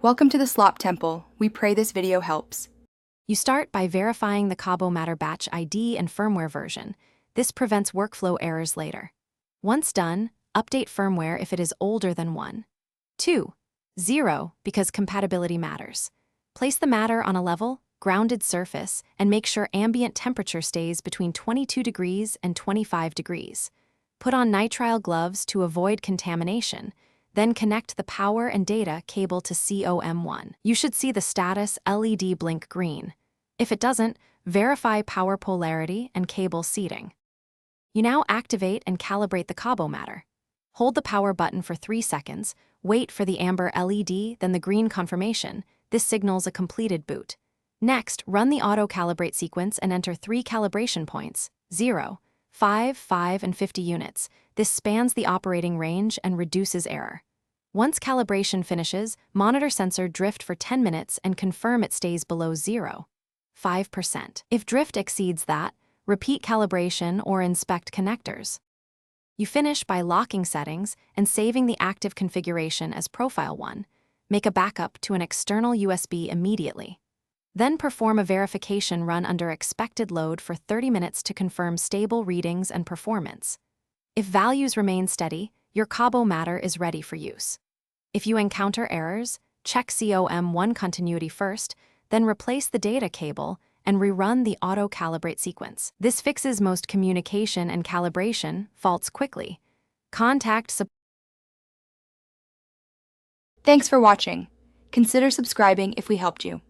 Welcome to the Slop Temple. We pray this video helps. You start by verifying the Kobo Matter batch ID and firmware version. This prevents workflow errors later. Once done, update firmware if it is older than 1. 2. 0, because compatibility matters. Place the matter on a level, grounded surface and make sure ambient temperature stays between 22 degrees and 25 degrees. Put on nitrile gloves to avoid contamination. Then connect the power and data cable to COM1. You should see the status LED blink green. If it doesn't, verify power polarity and cable seating. You now activate and calibrate the Kobo Matter. Hold the power button for 3 seconds, wait for the amber LED, then the green confirmation. This signals a completed boot. Next, run the auto-calibrate sequence and enter 3 calibration points, 0, 5, 5, and 50 units. This spans the operating range and reduces error. Once calibration finishes, monitor sensor drift for 10 minutes and confirm it stays below 0.5%. If drift exceeds that, repeat calibration or inspect connectors. You finish by locking settings and saving the active configuration as Profile 1. Make a backup to an external USB immediately. Then perform a verification run under expected load for 30 minutes to confirm stable readings and performance. If values remain steady, your Kobo Matter is ready for use. If you encounter errors, check COM1 continuity first, then replace the data cable and rerun the auto-calibrate sequence. This fixes most communication and calibration faults quickly. Contact support. Thanks for watching. Consider subscribing if we helped you.